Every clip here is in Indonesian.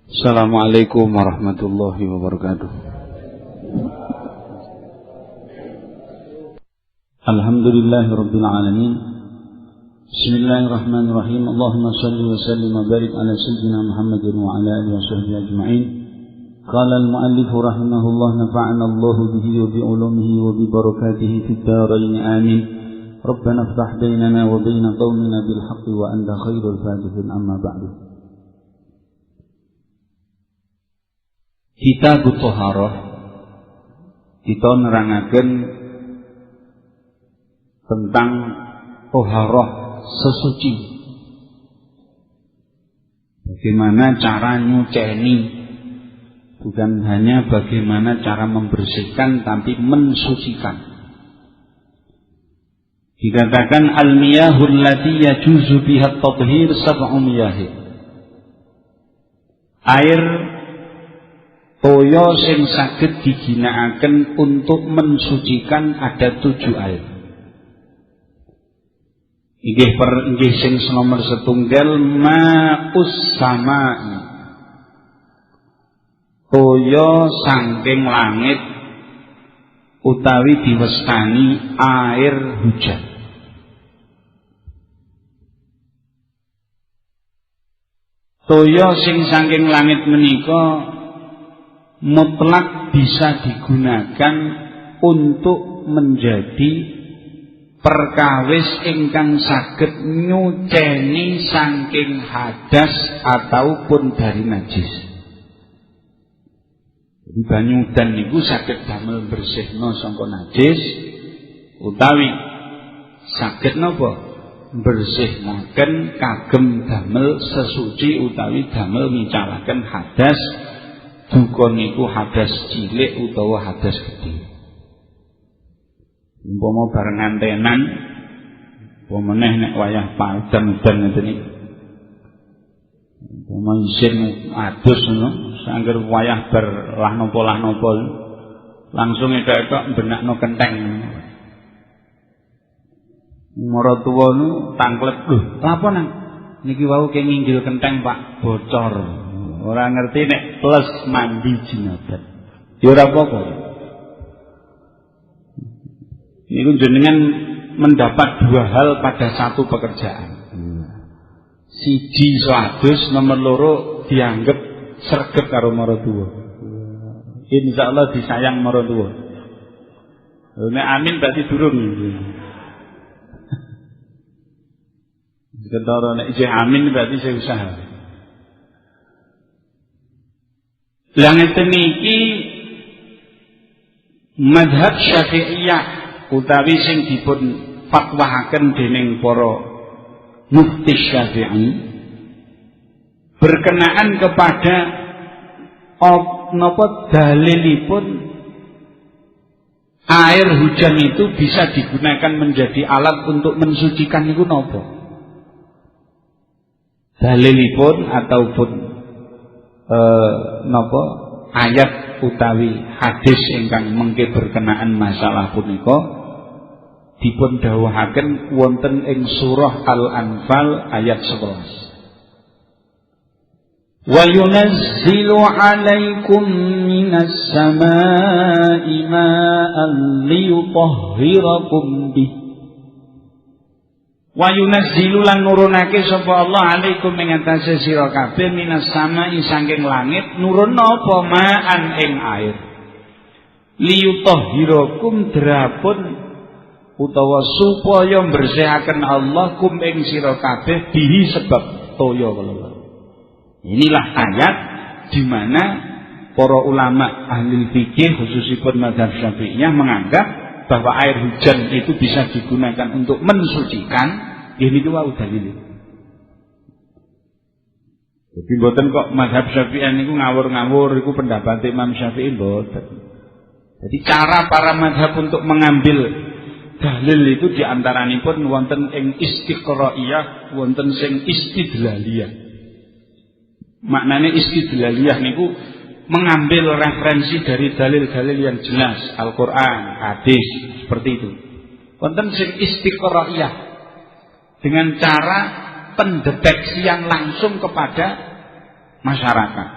Assalamualaikum warahmatullahi wabarakatuh. Alhamdulillahirabbil alamin. Bismillahirrahmanirrahim. Allahumma shalli wa sallim wa barik ala sayyidina Muhammadin wa ala alihi wa sahbihi ajma'in. Qala al-muallif rahimahullah, nafa'ana Allahu bihi wa bi ulumihi wa bi barakatihi fid dharain amin. Rabbana iftah bainana wa baina qaumina bil haqqi wa anta khairul fatihin, amma ba'du. Kitabut Thaharah kita nerangaken tentang Thaharah, sesuci. Bagaimana cara nyuceni, bukan hanya bagaimana cara membersihkan, tapi mensucikan. Dikatakan al-miyahul lati yajuzu biha at-tathhir sab'u miyahi. Air toya sing saged diginakaken untuk mensucikan ada 7 air. Inggih sing nomor setunggal ma'us sama'i, toya saking langit utawi diwestani air hujan. Toya sing saking langit menika mutlak bisa digunakan untuk menjadi perkawis ingkang saged nyuceni saking hadas ataupun dari najis. Jadi banyu udan niku saged damel bersihno sangka najis utawi saged napa bersihnaken kagem damel sesuci utawi damel micalaken hadas. Dukun niku hadas cilik utawa hadas gede. Umpama bareng antenan, umpamane nek wayah padan-udan ngeten iki. Umpama isin adus ngono, sangger wayah ber lah napa langsung ekek-ekek benakno kentheng. Maratuwa nu tangklet, "Lho, lapa nang? Niki wau ke nginggil kentheng, Pak, bocor." Orang ngerti nek plus mandi jinabat. Ya ora apa-apa. Niku jenengan mendapat 2 hal pada satu pekerjaan. Siji iso adus, nomor 2 dianggap sregep karo maratuwa. Insyaallah disayang maratuwa. Nek amin berarti durung. Ketara nek isih amin berarti saya usaha. Langeten iki mazhab Syafi'iyah utawi sing dipun fatwahaken dening para mufti Syafi'i berkenaan kepada napa dalilipun air hujan itu bisa digunakan menjadi alat untuk mensucikan niku napa? Dalilipun ataupun napa ayat utawi hadis ingkang mengke berkenaan masalah punika dipun dawuhaken wonten ing surah Al-Anfal ayat 11. Wa yunazzilu 'alaikum minas samaa'i ma'an liyutahhirakum bih. Wa yunazzilu lan nurunake sapa Allah alaikum ing atase sira kabeh minas samai saking langit nurun apa ma'an ing air liyutahhirakum drapun utawa supaya bersihaken Allah kum ing sira kabeh bihi sebab toya kala. Inilah ayat di mana para ulama ahli fikih khususipun mazhab Syafi'iyah menganggap bahwa air hujan itu bisa digunakan untuk mensucikan. Ini itu wau dalil. Jadi mboten kok mazhab Syafi'iyah niku ngawur-ngawur iku pendapat Imam Syafi'i mboten. Jadi cara para mazhab untuk mengambil dalil itu diantaranipun wonten ing istiqra'iyah, wonten sing istidlaliyah. Maknanya istidlaliyah niku mengambil referensi dari dalil-dalil yang jelas, Al-Qur'an, hadis, seperti itu. Wonten sing istiqra'iyah dengan cara pendeteksian langsung kepada masyarakat.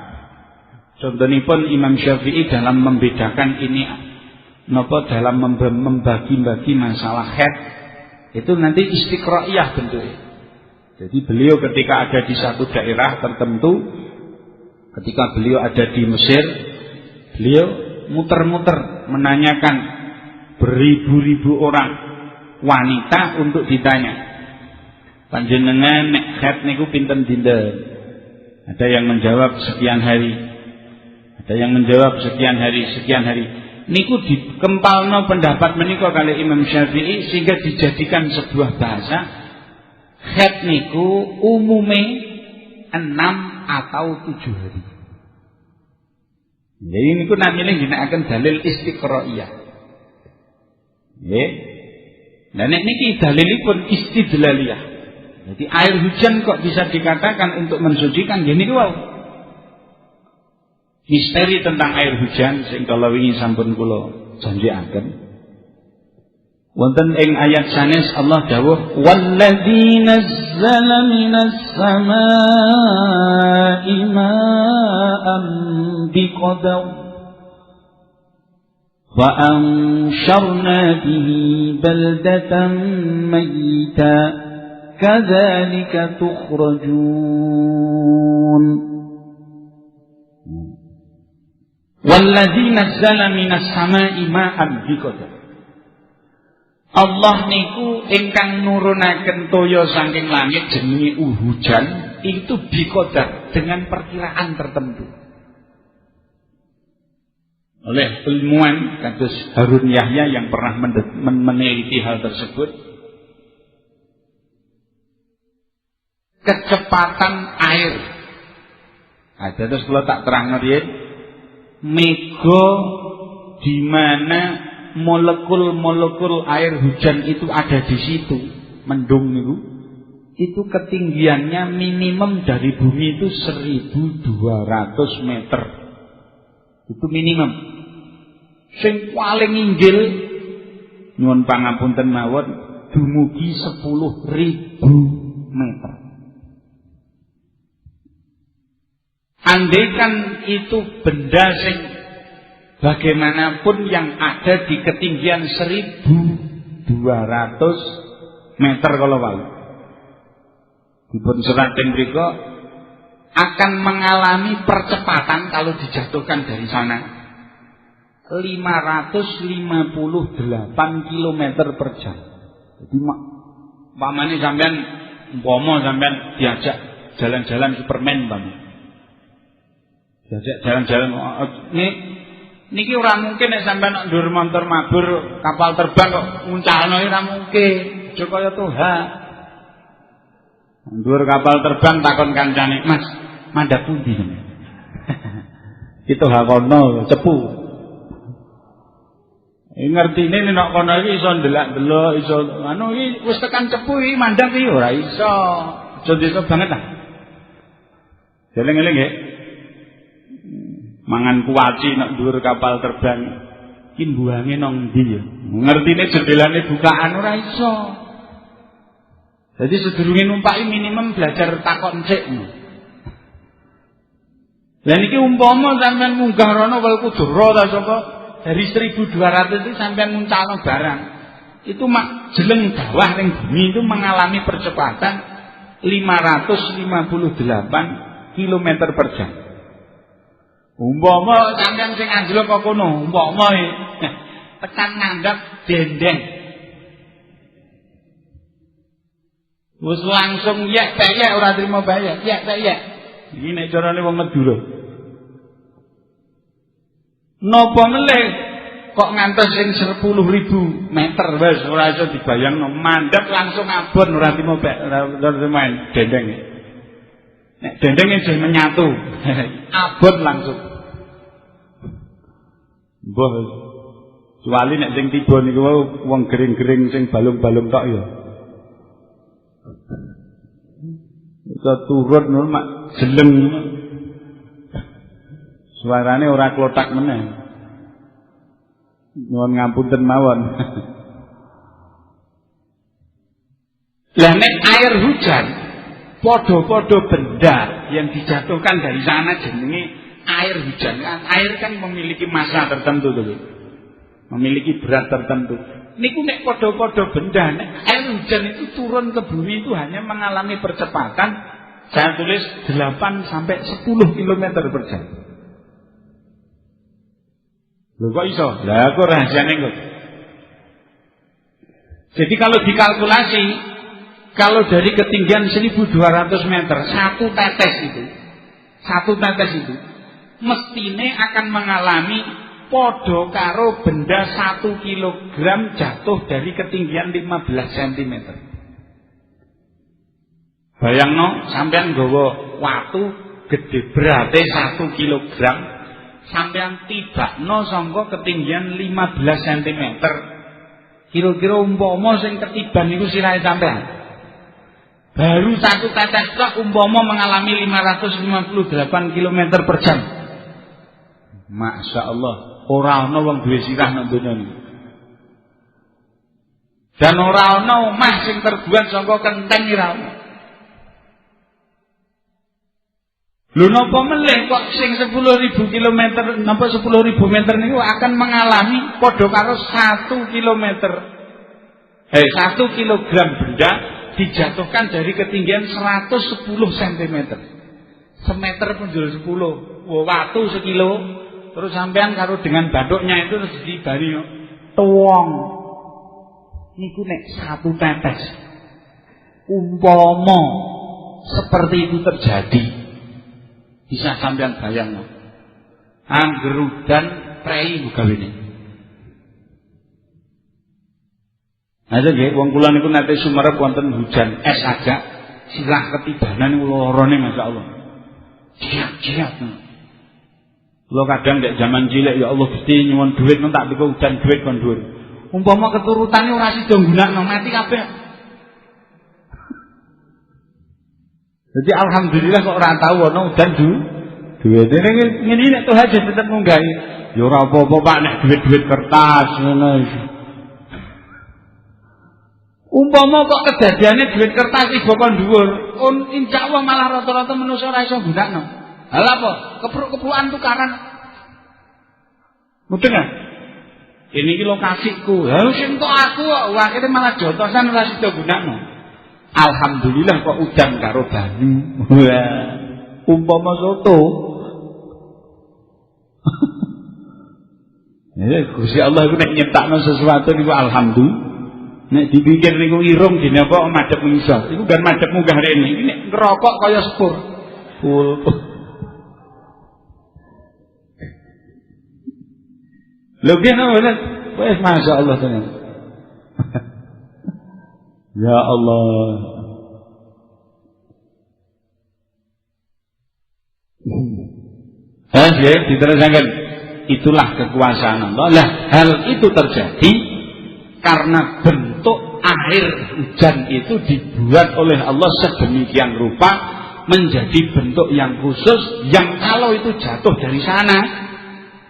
Contohipun Imam Syafi'i dalam membedakan ini napa dalam membagi-bagi masalah haid itu nanti istiqraiyah bentuknya. Jadi beliau ketika ada di satu daerah tertentu, ketika beliau ada di Mesir, beliau muter-muter menanyakan beribu-ribu orang wanita untuk ditanya, panjenengan nek haid niku pinten dinten? Ada yang menjawab sekian hari, ada yang menjawab sekian hari. Niku dikempalno pendapat menika kali Imam Syafi'i sehingga dijadikan sebuah bahasa. Haid niku umume 6 atau 7 hari. Jadi niku namine ginakaken dalil istiqraiyah. Nggih. Lah nek niki dalilipun istidlaliyah. Jadi air hujan kok bisa dikatakan untuk mensucikan gini niku wae. Misteri tentang air hujan sing kala wingi sampun kula janjiaken. Wonten ing ayat sanes Allah dawuh wallazi nazzala minas samaa'i ma'an biqadar wa ansyarna bihi baldatan mayyita kadzalika tukhrajun. Wallazi nazzala minas samaa'i ma'an biqadar. Allah niku ingkang nurunaken toya saking langit jenenge hujan itu biqadar dengan perkiraan tertentu. Oleh ilmuwan kados Harun Yahya yang pernah meneliti hal tersebut, kecepatan air. Ada terus kalau tak terang riyen mega di mana molekul-molekul air hujan itu ada di situ, mendung niku, itu ketinggiannya minimum dari bumi itu 1.200 meter. Itu minimum. Sing paling inggil nyuwun pangapunten mawon dumugi 10.000 meter. Andaikan itu benda sing bagaimanapun yang ada di ketinggian 1.200 meter kalau wae. Dipun serat teng mriku akan mengalami percepatan kalau dijatuhkan dari sana 558 km per jam. Jadi pamane sampean umpama sampean diajak jalan-jalan Superman bang. Diajak jalan-jalan niki ora mungkin nek sampean nek ndur montor mabur kapal terbang kok nguncalno ora mungkin. Aja kaya Tuhan. Ndur kapal terbang takon kancane, "Mas, mandhap pundi?" Itu hakono cepu. Ngertine nek kono iki iso ndelak-delok, iso anu iki wis tekan cepu iki mandhap iki ora iso. Aja iso banget lah. Eling-eling nggih. Mangan kuaci nek dhuwur kapal terbang iki mbuange nang ndi ya? Ngertine jendelane bukaan ora iso. Jadi sedurunge numpaki minimum belajar takon sik. Lah niki umpama sampean munggah rono wel kudura ta sapa dari 1.200 itu sampean nguncalno barang. Itu mak jeleng bawah ning bumi itu mengalami percepatan 558 km per jam. Umpama sampean sing anjlok kok kono, umpama tekan ngandhap dendeng. Wis langsung yek peyek ora trimo bayar, yek peyek. Iki nek carane wong Madura. Napa melih kok ngantos sing 10.000 meter wis ora iso dibayangno, mandhap langsung abon ora trimo dendeng. Nek dendenge jek menyatu, abot langsung. Mbah, kecuali nek sing tiba niku wong gering-gering sing balung-balung tok ya. Iso turun ngono mak jeleng. Suarane ora klothak meneh. Nuwun ngapunten mawon. Lah nek air hujan podo-podo benda yang dijatuhkan dari sana jenenge air hujan kan, air kan memiliki massa tertentu tuh. Memiliki berat tertentu. Niku nek podo-podo benda, nek air hujan itu turun ke bumi itu hanya mengalami percepatan, saya tulis 8 sampai 10 km per jam. Lho kok iso? Lah kok rahasiane kok. Jadi kalau dikalkulasi, kalau dari ketinggian 1200 meter, satu tetes itu mestine akan mengalami podo karo benda 1 kilogram jatuh dari ketinggian 15 cm. Bayangno sampean nggawa watu gede berate 1 kilogram, sampean tibakno saka ketinggian 15 cm. Kira-kira umpama sing ketiban niku sirahe sampean. Baru satu tetes tok umpama mengalami 558 km per jam. Masya Allah, ora ana wong duwe sirah nang donya iki. Dan ora ana omah sing terbuat saka kenteng ora ana. Lho napa melih kok sing 10.000 km napa 10.000 meter niku akan mengalami padha karo 1 kilometer. 1 kilogram benda dijatuhkan dari ketinggian 110 cm. Semeter punjul 10. Watu sekilo. Terus sampean karo dengan bathuknya itu terus dibari tuwong. Niku nek satu tetes. Umpama seperti itu terjadi, bisa sampean bayangno. Angger udan prei gawene. Ada nggih wong kula niku nate sumerep wonten hujan es agak sirah ketibanan niku lorone masyaallah. Jiat-jiat. Lo kadang nek zaman cilik ya Allah Gusti nyuwun dhuwit men tak teko udan dhuwit kon dhuwur. Umpama keturutane ora sida nggunakno mati kabeh. Jadi alhamdulillah kok ora tau ana udan dhuwit. Ngene nek tuh aja tetep munggahi. Ya ora apa-apa Pak nek dhuwit-dhuwit kertas ngono. Umpama kok kedadiane dhuwit kertas iku kon dhuwur, insyaallah malah rata-rata manusa ora iso nggunakno. Hal apa? Kepruk-keprukan tukaran. Mudeng ah? Ini iki lokasiku. Ya sing tok aku kok akhire malah jotosan ora sida gunakno. Alhamdulillah kok udan karo banyu. Wah, umpama soto. Ya Gusti Allah iku nek nyiptakno sesuatu niku alhamdulillah. Nek dipikir niku irung dene apa madhep ngisor. Iku kan madhep munggah rene. Iki nek ngerokok kaya sepur. Full. Lebih nama wes masya Allah tenan. Ya Allah. Ya, diteruskan. Itulah kekuasaan Allah. Lah, hal itu terjadi karena bentuk air hujan itu dibuat oleh Allah sedemikian rupa menjadi bentuk yang khusus yang kalau itu jatuh dari sana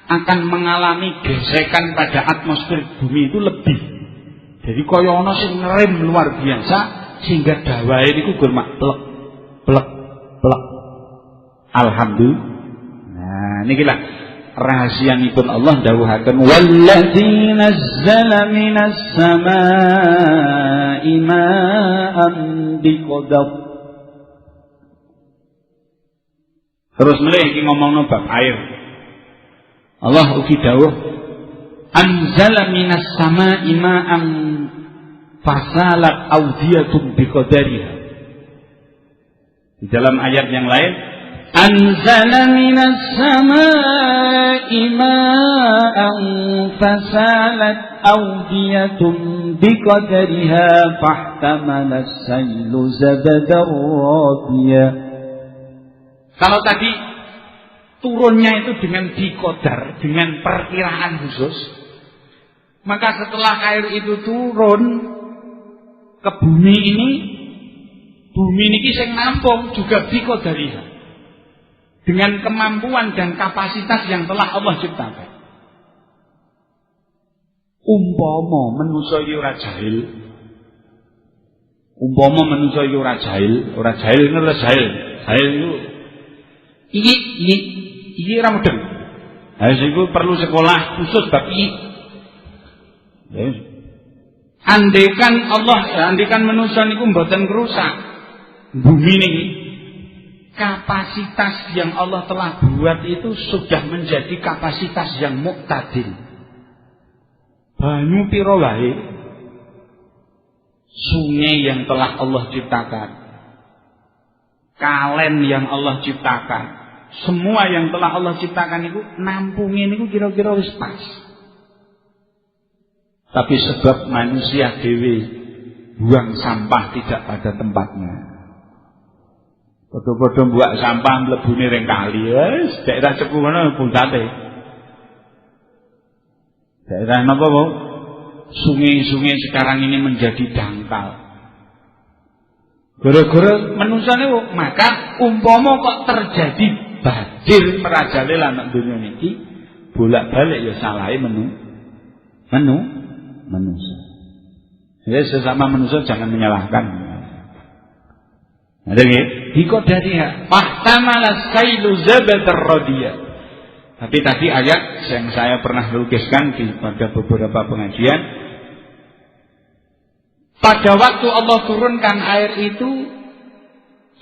akan mengalami gesekan pada atmosfer bumi itu lebih. Jadi kaya ana sing ngerem luar biasa sehingga dawae niku gurmak plek plek plek. Alhamdulillah. Nah, nikilah rahasianipun Allah dawuhaken wallazi nazzala minas samaa'i ma'an biqadar. Terus mulai iki ngomongno bab air. Allah ugi dawuh anzala minas samaa'i ma'an fasalat awdiyatun biqadariha. Di dalam ayat yang lain anzala minas samaa'i ma'an fasalat awdiyatun biqadariha fahtamala as-sailu zabadar rabiya. Kalau tadi turunnya itu dengan dikodar, dengan perkiraan khusus, maka setelah air itu turun ke bumi ini sing nampung juga dikodariha dengan kemampuan dan kapasitas yang telah Allah ciptakan. Umpama manusa iki ora jahil, ora jahil itu iki ora mudeng. Harus iku perlu sekolah khusus bab iki. Yes. Andekan manusia niku mboten kerusak bumi niki, kapasitas yang Allah telah buat itu sudah menjadi kapasitas yang muktadil. Banyu pira wae, sungai yang telah Allah ciptakan, kalen yang Allah ciptakan, semua yang telah Allah ciptakan itu nampungin niku kira-kira wis pas. Tapi sebab manusia dewe buang sampah tidak pada tempatnya. Padha-padha buang sampah mlebune ring kali, wis daerah cepu ngono puntate. Daerah napa, Bu? Sungai-sungai sekarang ini menjadi dangkal. Gara-gara manusia niku, maka umpama kok terjadi banjir merajalela nang donya niki, bolak-balik ya salahe manusia. Jadi sesama manusia jangan menyalahkan. Ada nggih? Dikodariha fahtamala sailu zabadar radiyah. Tapi tadi ayat yang saya pernah lukiskan pada beberapa pengajian, pada waktu Allah turunkan air itu,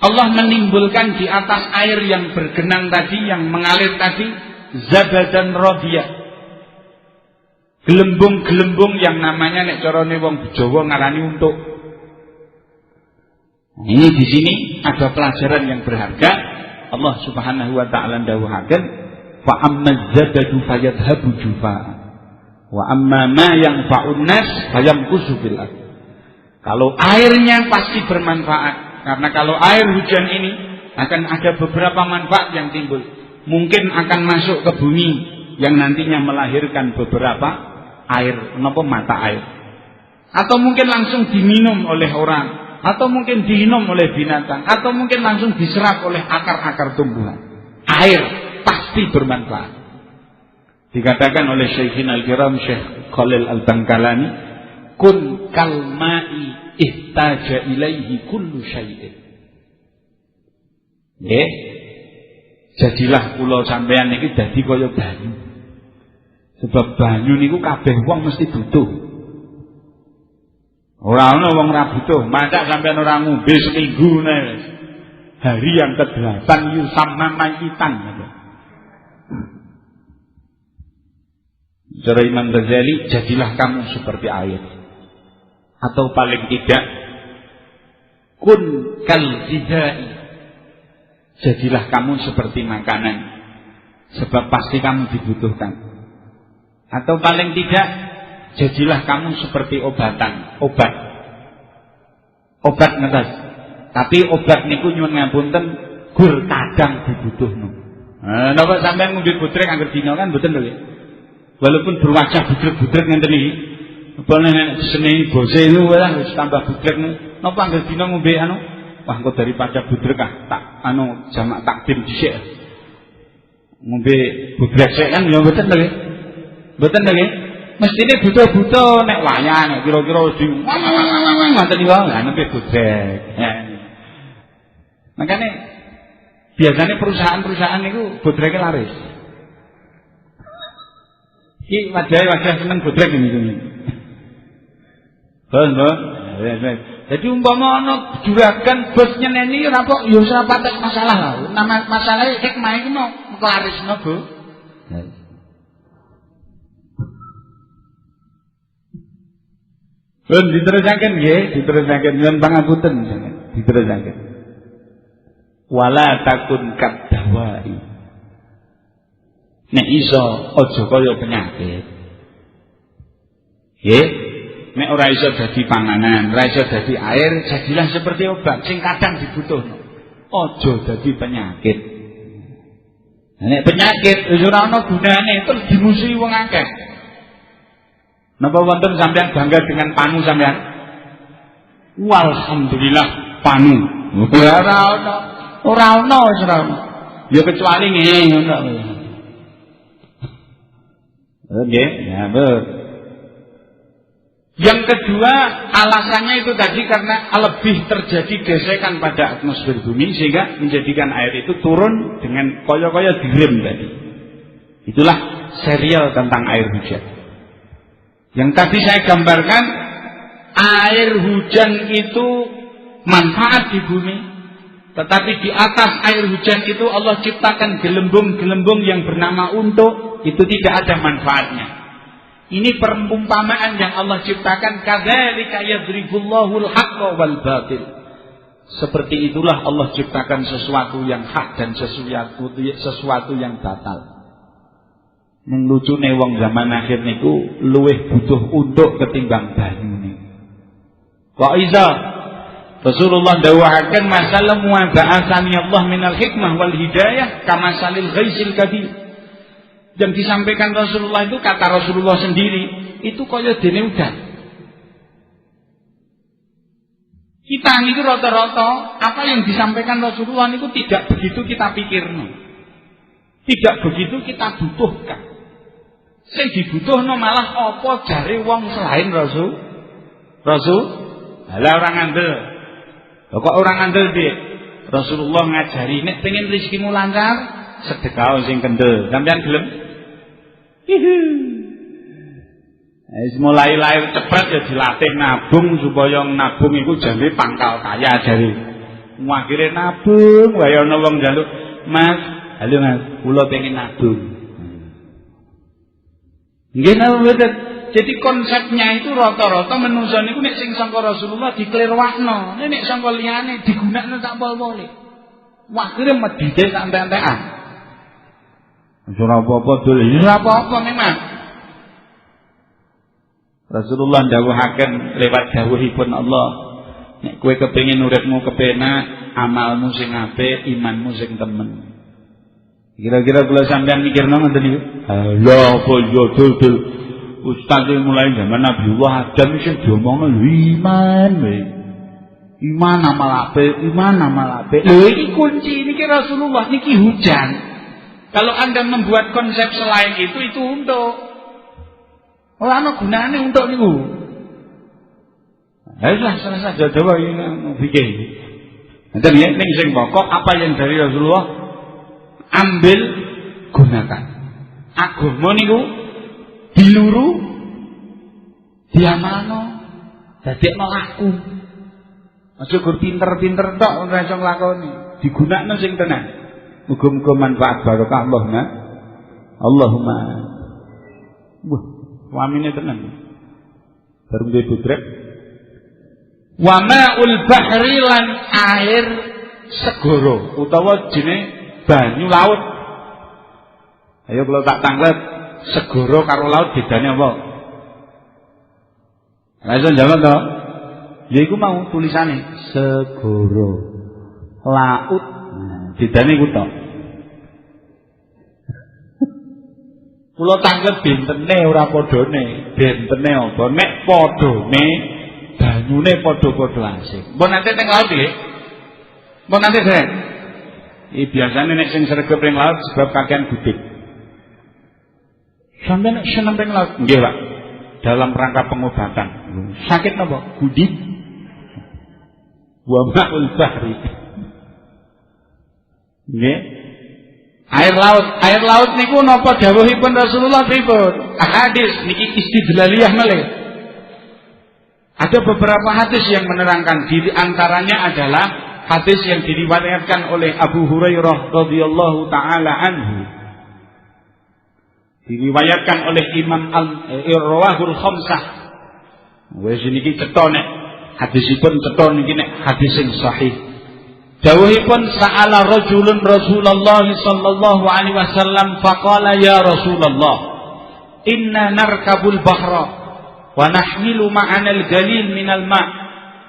Allah menimbulkan di atas air yang bergenang tadi, yang mengalir tadi, zabadan radiyah. Gelembung-gelembung yang namanya nek carane wong Jawa ngarani untuk. Ini di sini ada pelajaran yang berharga. Allah Subhanahu wa taala dawuhaken, fa amma zabadu fayadhabu jufaa wa amma ma yanfa'un nas fayamkusu fil ardh. Kalau airnya pasti bermanfaat, karena kalau air hujan ini akan ada beberapa manfaat yang timbul. Mungkin akan masuk ke bumi yang nantinya melahirkan beberapa air, mata air, atau mungkin langsung diminum oleh orang, atau mungkin diminum oleh binatang, atau mungkin langsung diserap oleh akar-akar tumbuhan. Air pasti bermanfaat. Dikatakan oleh Syekhina al-Kiram Syekh Khalil al-Bangkalani, kun kalma'i ihtaja ilaihi kullu syai'in. Jadilah kula sampeyan iki dadi kaya banyu. Sebab banyu niku kabeh wong mesti butuh. Ora ana wong ora butuh, masa sampean ora ngombe seminggu wis. Hari yang ke-8 yusamma mayitan. Cara Imam Ghazali, jadilah kamu seperti air. Atau paling tidak kun kal ghidai. Jadilah kamu seperti makanan. Sebab pasti kamu dibutuhkan. Atau paling tidak, jadilah kamu seperti obat. Obat ngetes. Tapi obat niku nyuwun ngapunten gur kadang dibutuhno. Napa sampean ngombe butrek angger dina kan mboten lho. Walaupun berwajah butrek-butrek ngenten iki. Apa nek seni bose niku wis tambah butrek niku. Napa angger dina ngombe wah kok daripada butrek tak jamak takdim dhisik. Ngombe butrek sik kan ya mboten lho. Mboten nggih. Mestine butuh-butuh nek wayah nek kira-kira di ngoten niku lha nembe budrek. Makane biasanya perusahaan-perusahaan niku budreke laris. Iki wajah seneng budrek niku. Bon. Jadi umpama ana juragan bos nyeneni ora kok ya ora patek masalah lah. Nama masalahe hikmah iki mau larisno, Bu. Pun diterusaken nggih, diterusaken nyuwun pangapunten, diterusaken. Wala takun kadawai. Nek iso aja kaya penyakit. Nggih, nek ora iso dadi panganan, ora iso dadi air, jadilah seperti obat sing kadang dibutuhno. Aja dadi penyakit. Nek penyakit wis ora ana gunane, terus dimusuhi wong akeh. Napa wonten sampean bangga dengan panu sampean? Walhamdulillah panu. Ora ana wis ora ana. Ya kecuali ngene ngono. Nggih, ya betul. Yang kedua, alasannya itu tadi karena lebih terjadi gesekan pada atmosfer bumi sehingga menjadikan air itu turun dengan koyo-koyo direm tadi. Itulah serial tentang air hujan. Yang tadi saya gambarkan, air hujan itu manfaat di bumi, tetapi di atas air hujan itu Allah ciptakan gelembung-gelembung yang bernama untuk, itu tidak ada manfaatnya. Ini perumpamaan yang Allah ciptakan, kadzalika yadribullahul haqqo wal batil. Seperti itulah Allah ciptakan sesuatu yang hak dan sesuatu yang batal. Lucune wong zaman akhir niku luwih butuh untuk ketimbang banyu niku. Wa iza Rasulullah dawuhaken masalah wa ba'atsani Allah minal hikmah wal hidayah kama salil ghaisil kadir. Yang disampaikan Rasulullah itu, kata Rasulullah sendiri, itu kaya dene udan. Kita itu rata-rata apa yang disampaikan Rasulullah itu tidak begitu kita pikirno, tidak begitu kita butuhkan. Sing dibutuhno malah apa jare wong selain Rasul. Lah orang andel. Kok orang andel piye? Rasulullah ngajari nek pengen rezekimu lancar, sedekah sing kendel. Sampeyan gelem? Mulai lahir cepet ya dilatih nabung supaya nabung iku jane pangkal kaya jare. Akhire nabung wae ana wong njaluk, "Mas, halo Mas, kula pengen nabung." Nggih mboten. Jadi konsepnya itu rata-rata menungso niku nek sing sangka Rasulullah diklirwakno, nek sangka liyane digunakno tak pol-pole. Akhire medhite sak entek-entekan. Ora apa-apa dul, ora apa-apa memang. Rasulullah dawuhaken lewat dawuhipun Allah, nek kowe kepengin uripmu kepenak, amalmu sing apik, imanmu sing temen. Kira-kira kula sampean mikirno ngoten niku? Lha apa yo dul. Ustaz mulai zaman Nabiullah Adam sing diomongno iman wae. Iman amal apik. Lho iki kunci niki Rasulullah niki hujan. Kalau Anda membuat konsep selain itu untuk ora ana gunane untuk niku. Ayolah selesai jawab ini pikir. Nanti ning sing pokok apa yang dari Rasulullah ambil gunakan. Agama niku diluru diamalno dadekno laku. Aja gur pinter-pinter tok ora iso nglakoni, digunakno sing tenan. Muga-muga manfaat barokah Allahumma. Wah, wamine tenan. Baru duwe butrek. Wa ma'ul bahri lan air segara utawa jenenge banyu laut. Ayo kalau tak tanglet segara karo laut bedane apa? Lah iso jawab to? Ya iku mau tulisane segara laut. Bedane iku to. Kula tanglet bentene ora padane, bentene apa? Nek padane banyune padha-padha asing. Mbok nate teng laut nggih? Mbok nate dereng? Iki biasane nek sing sregep ning laut sebab kakean gudik. Sampeyan seneng teng laut? Nggih, Pak. Dalam rangka pengobatan. Sakit napa? Gudik. Wa ma'ul bahri. Nggih. Air laut niku napa dawuhipun Rasulullah pripun? Hadis niki istidlaliyah malih. Ada beberapa hadis yang menerangkan, di antaranya adalah hadis yang diriwayatkan oleh Abu Hurairah radhiyallahu taala anhu. Diriwayatkan oleh Imam Al-Rawahul Khamsah. Wis niki cetha nek hadisipun cetha niki nek hadis sing sahih. Dawuhipun sa'ala rajulun Rasulullah sallallahu alaihi wasallam faqala ya Rasulullah inna narkabul bahra wa nahmilu ma'ana al-galil minal ma'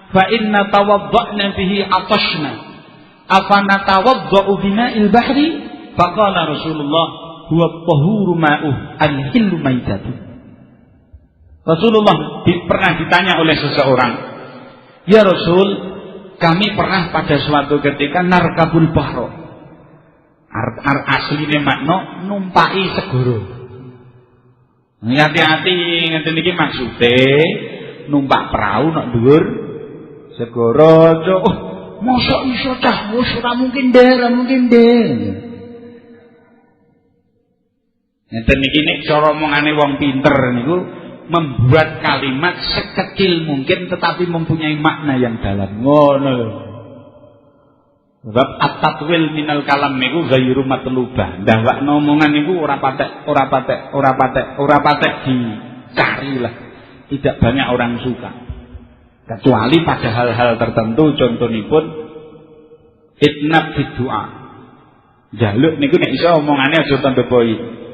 fa inna tawadda'na bihi atashna afa natawadda'u bima'il bahri faqala Rasulullah huwa at-tahuru ma'uh al-hillu maitatuh. Rasulullah pernah ditanya oleh seseorang, ya Rasul, kami pernah pada suatu ketika narkabul bahro. Asline makna numpaki segara. Hati-hati ngeten iki maksude numpak perahu nak dhuwur segara. Oh, mosok iso cah, wis ora mungkin deh. Ngeten niki nek cara omongane wong pinter niku membuat kalimat sekecil mungkin tetapi mempunyai makna yang dalam. Ngono lho. Sebab at-tatwil minal kalam niku ghairu matlubah. Ndawakno omongan niku ora patek dicari lah. Tidak banyak orang suka. Kecuali pada hal-hal tertentu, contohipun itnab di doa. Jaluk niku nek iso omongane aja tanda poin.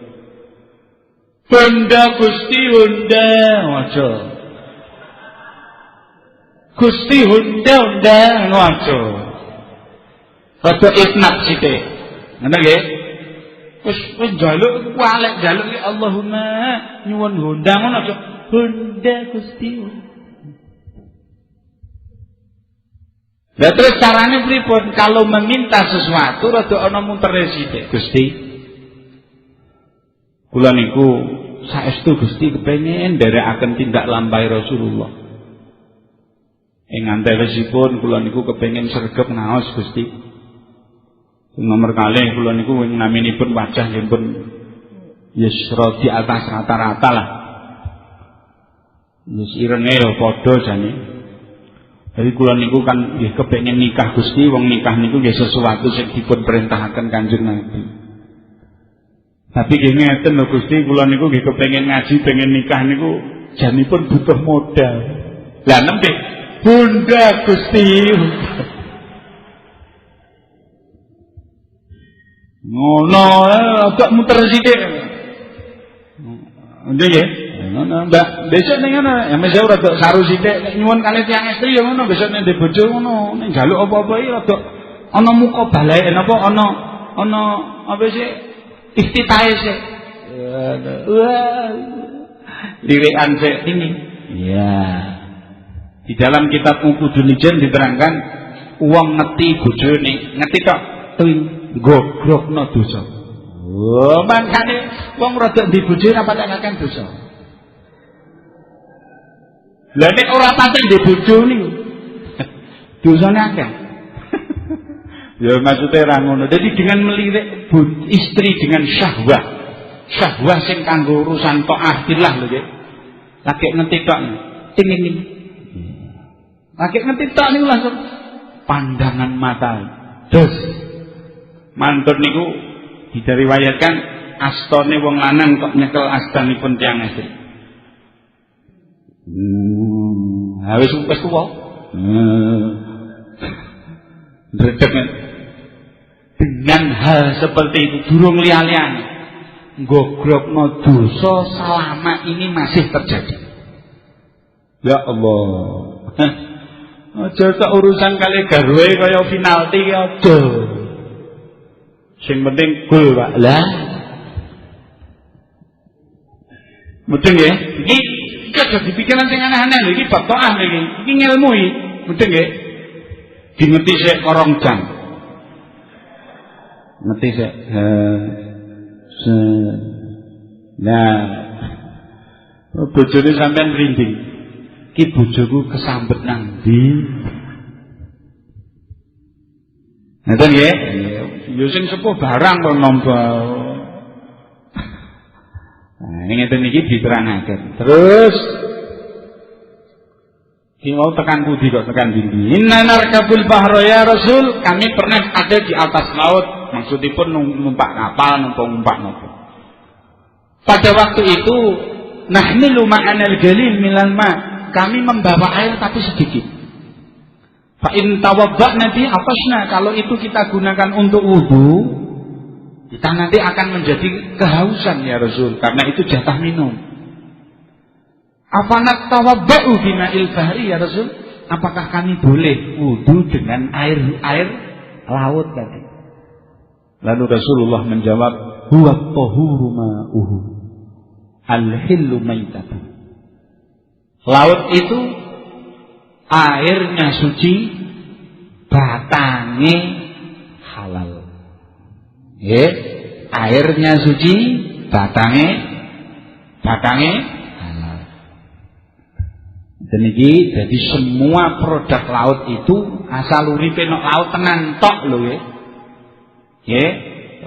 Benda Gusti Honda waca. Gusti Honda waca. Rada itnab sithik. Ngono nggih. Wis njaluk walek njaluk Allahumma nyuwun Honda ngono aja. Honda Gusti. Lah terus carane pripun? Kalau meminta sesuatu rada ana muntere sithik. Gusti, kula niku saestu Gusti kepengin nderekaken tindak lampahi Rasulullah. Ing antawisipun kula niku kepengin sregep ngaos Gusti. Nomor kalih kula niku naminipun wajah nggih pun yusra di atas rata-rata lah. Wis irenge ya padha jane. Jadi kula niku kan nggih kepengin nikah Gusti, wong nikah niku nggih sesuatu sing dipun perintahaken Kanjeng Nabi. Tapi nggih ngeten lho Gusti, kula niku nggih kepengin ngaji, pengen nikah niku janipun butuh modal. Lah nembe Bunda Gusti. Ngono agak muter sithik. Nggih. Ngono, Mbak, besok ning ngono, ya mesti ora tok saru sithik, nyuwun kalih tiyang estri ya ngono, besok nek ndek bojo ngono, nek njaluk apa-apa iki rada ana muka balae napa ana apa sih istitahe sik. Wah. Liwekan sik ini. Ya. Di dalam kitab Ukudul Ijan diterangkan wong ngeti bojone, ngeti tok tuing gogrokno dosa. Oh, mangkane wong rada ndek bojo ora patek ngakeh dosa. Lah nek ora patek ndek bojo niku dosane akeh. Ya maksudnya ra ngono. Jadi dengan melirik istri dengan syahwah. Syahwah sing kanggo urusan taat lah lho nggih. Lagi ngetik tok. Ting ini. Lagi ngetik tok niku langsung pandangan mata. Dos. Mantun niku diriwayatkan astane wong lanang kok nyekel astanipun tiyang istri. Wis tuwa. Ndredeg dengan hal seperti itu durung liya-liyane nggogrokno dosa selama ini masih terjadi. Ya Allah. Aja sak urusan kali garwe kaya penalti ki aja. Sing penting gol, Pak. Lah. Mudeng nggih. Iki aja dipikiran sing aneh-aneh lho, iki bab taah iki. Iki ngilmu iki. Mudeng nggih. Dingerti sik korong jam. Ngerti sik. Nah. Bojone sampean rinding. Ki bojoku kesambet nang ndi? Ngeten nggih? Ya sing sepuh barang kok nampa. Nah, ngeten iki diterangaken. Terus ki mau tekan budi kok tekan dindi. Inna narkabul bahra ya Rasul, kami pernah ada di atas laut, maksudipun numpak kapal, numpak nopo. Pada waktu itu nahmilu ma'anal galil minal ma, kami membawa air tapi sedikit. Fa in tawabba'na bi afasna, kalau itu kita gunakan untuk wudu, kita nanti akan menjadi kehausan ya Rasul, karena itu jatah minum. Afanat tawabba'u bima'il bahri ya Rasul, apakah kami boleh wudu dengan air laut tadi? Lalu Rasulullah menjawab, huwa tahuru ma'uhu al-hillu maitatu. Laut itu airnya suci, batangnya halal. Airnya suci, batangnya halal. Dan iki jadi semua produk laut itu asal uripe nang laut tenan tok lho nggih. Nggih,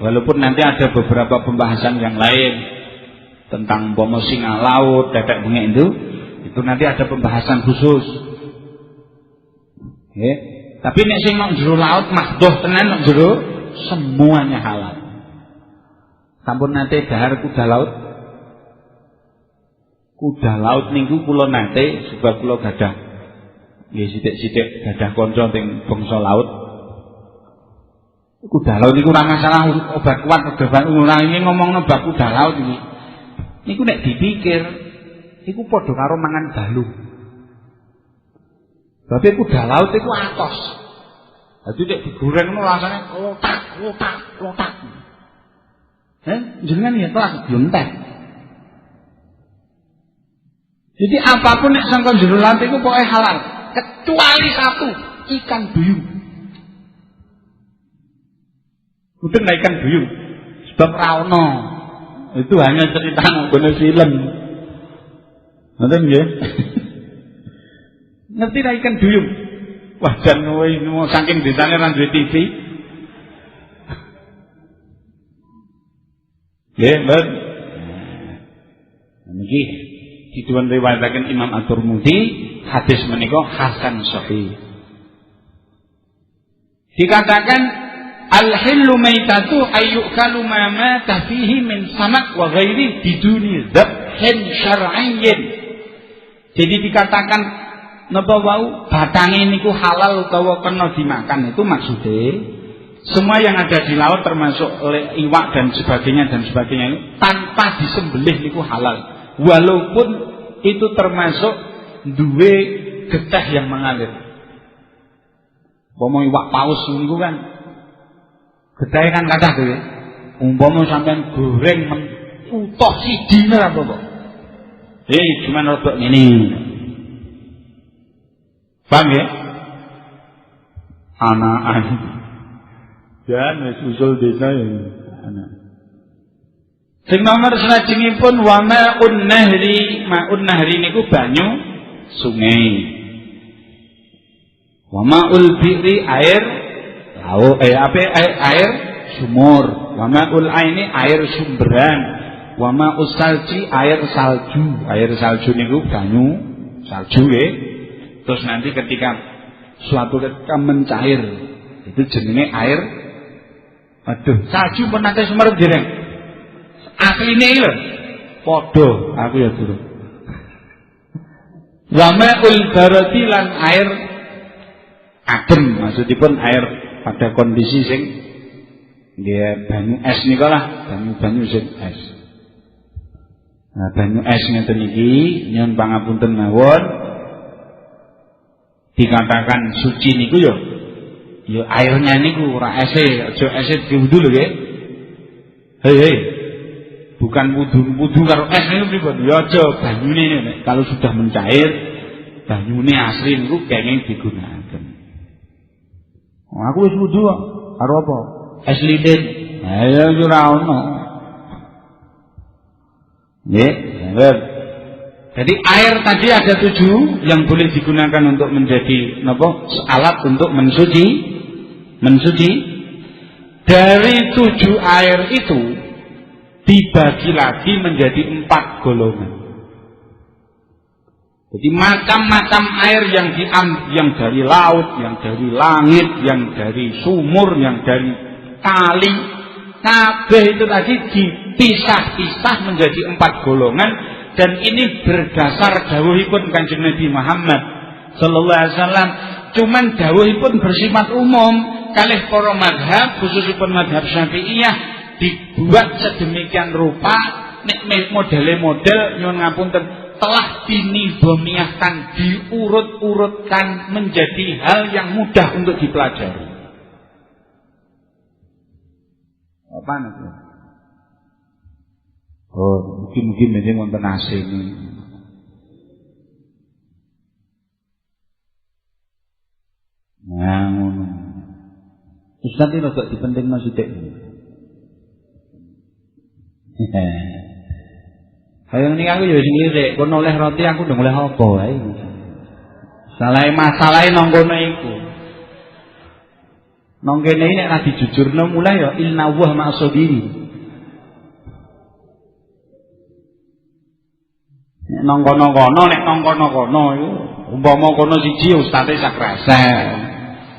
walaupun nanti ada beberapa pembahasan yang lain tentang umpama singa laut, tetek bengek itu nanti ada pembahasan khusus. Nggih. Tapi nek sing nang jero laut mahdoh tenan nang jero semuanya halal. Sampun nate dahar kuda laut. Kuda laut niku kula nate sebab kula gadah nggih sithik-sithik gadah kanca teng bangsa laut. Kuda laut niku ora masalah obat kuat obat ora iki ngomongno bab kuda laut iki. Niku nek dipikir iku padha karo mangan balung. Tapi kuda laut iku atos. Dadi nek digoreng ngono rasane otak. Jenengan ya telah diontek. Jadi apapun yang sangkon jero laut itu pokoknya halal, kecuali satu, ikan duyung. Udah ikan duyung, sebab rawono itu hanya cerita nggone film. Ngerti nggih? Ngerti ra ikan duyung? Wah jan kowe saking desane ra duwe TV. Nggih, Mbak. Niki dituan riwayataken Imam At-Tirmidzi, hadis menika hasan sahih. Dikatakan al-hillu maitatu ayyukalu ma mata fihi min samak wa ghairi biduni dzabhin syar'iyyin. Jadi dikatakan napa wau batange niku halal utawa kena dimakan itu maksudnya semua yang ada di laut termasuk iwak dan sebagainya itu tanpa disembelih niku halal. Walaupun itu termasuk duwe getah yang mengalir. Umpama iwak paus niku kan getahe kan kathah to ya. Umpama sampean goreng utuh sidine apa kok. Cuman rodok ngene. Paham ya? Anak-anak. Jan wis usul desa ya anak. Sing nomor salajengipun wa ma'un nahri niku banyu sungai. Wa ma'ul bi'ri air laut air sumur. Wa ma'ul aini air sumberan. Wa ma'us salji air salju. Air salju niku banyu salju nggih. Terus nanti ketika suatu ketika mencair itu jenenge air salju pun nanti sumerep dereng. Asline iki lho padha aku ya durung. Wa ma'ul barati lan air adem maksudipun air pada kondisi sing nggih banyu es nika lah, banyu sing es. Nah, banyu es ngeten iki nyuwun pangapunten mawon dikatakan suci niku yo airnya niku ora ese, aja ese diwudu lho nggih. Hei bukan wudu karo es niku pripun? Ya aja banyune kalau sudah mencair banyune asli niku kenging digunakan. Aku wis wudu kok karo apa? Es lilin. Ya ora ono. Nggih, bener. Jadi air tadi ada 7 yang boleh digunakan untuk menjadi napa? Alat untuk mensuci. Dari 7 air itu dibagi lagi menjadi 4 golongan. Jadi macam-macam air yang dari laut, yang dari langit, yang dari sumur, yang dari kali, kabeh itu tadi dipisah-pisah menjadi 4 golongan, dan ini berdasar dawuhipun Kanjeng Nabi Muhammad sallallahu alaihi wasallam. Cuman dawuhipun bersifat umum, kalih para madhab khususipun madhab Syafi'iyah dibuat sedemikian rupa nek model nyuwun ngapunten telah dinizamiahkan, diurut-urutkan menjadi hal yang mudah untuk dipelajari. Apa itu? Mungkin ini wonten asing. Nah, ngono. Ustaz iki rada dipentingno sithik. Kaya ngene aku ya wis nglirik, kono oleh roti aku ndang oleh apa wae. Masalah nang kono iku. Nang kene nek ra dijujurno mulai ya inna wa ma'asodiri. Nek nang kono-kono nek nang kono-kono iku umpama kono siji ustate sak resek.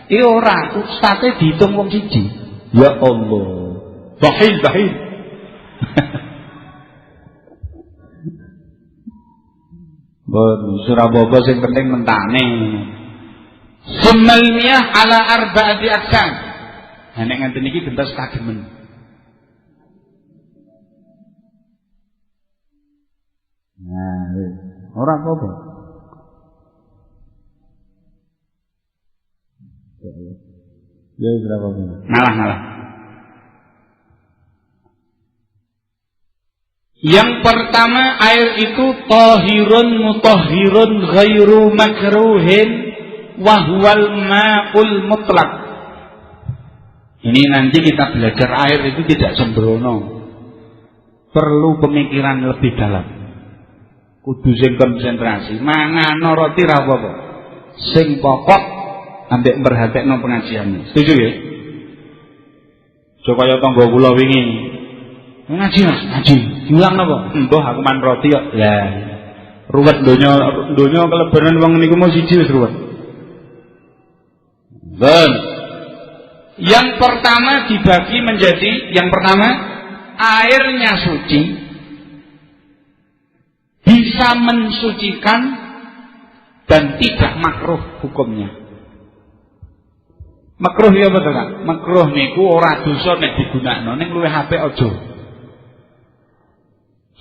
Iki ora ustate diitung wong siji. Ya Allah. Bahil. Surah Bobo sing penting mentane. Summal miyah ala arba'ati aqsam. Nah nek ngenten iki gentos kagemen. Nah, ora apa-apa. Ya berapa? Ngalah. Yang pertama, air itu tahirun mutahhirun ghairu makruhin wa huwal ma'ul mutlaq. Ini nanti kita belajar air itu tidak sembrono. Perlu pemikiran lebih dalam. Kudu sing konsentrasi. Mangan roti ra apa-apa. Sing pokok ambek merhatekno pengajian. Setuju ya? Supaya tangga kula wingi ngaji Mas, ngaji. Diulang napa? Mbah aku man roti kok. Lah. Ruwet donya kelebaran wong niku mau siji wis ruwet. Dan yang pertama dibagi menjadi yang pertama airnya suci, bisa mensucikan dan tidak makruh hukumnya. Makruh ya betul kan? Makruh niku ora dosa nek digunakno ning luwih apik aja.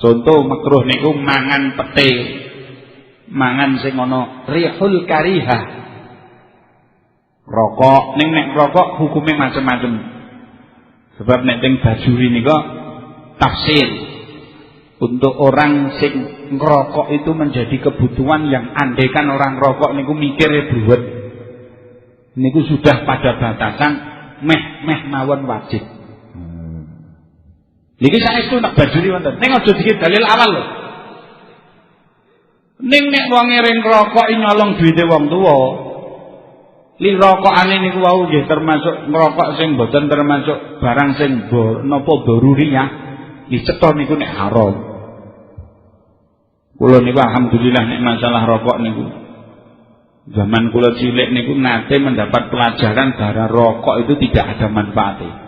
Contoh makruh niku mangan pete, mangan sing ana rihul karihah, rokok. Nek rokok hukumnya macam-macam. Sebab nek teng Bajuri nika tafsir untuk orang sing ngerokok itu menjadi kebutuhan yang andaikan orang rokok niku mikirnya buat niku sudah pada batasan meh mawon wajib. Niki saestu nak Bajuri wonten. Ning aja dikit dalil awal lho. Ning nek wong ngiring rokok nyolong duwite wong tuwa. Li rokokane niku wau nggih termasuk ngrokok sing boten termasuk barang sing napa daruriyah. Dicetha niku nek haram. Kula niku alhamdulillah nek masalah rokok niku. Zaman kula cilik niku nate mendapat pelajaran bahwa rokok itu tidak ada manfaatnya.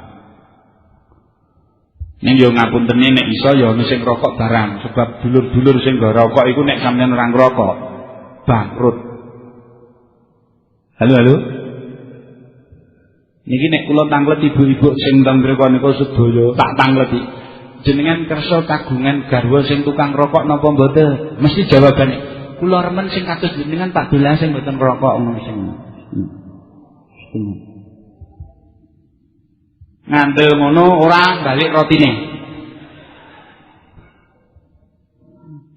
Ning yo ngapunten nek iso yo ono sing rokok barang, sebab dulur-dulur sing nggo rokok iku nek sampeyan ora ngrokok bangkrut. Halo. Niki nek kula tanglet ibu-ibu sing teng mriku niku sedaya tak tangleti. Jenengan kersa kagungan garwa sing tukang rokok napa mboten? Mesti jawabane kula remen sing kados jenengan tak dolan sing mboten rokok ngono sing. Ngandel ngono ora balik rotine.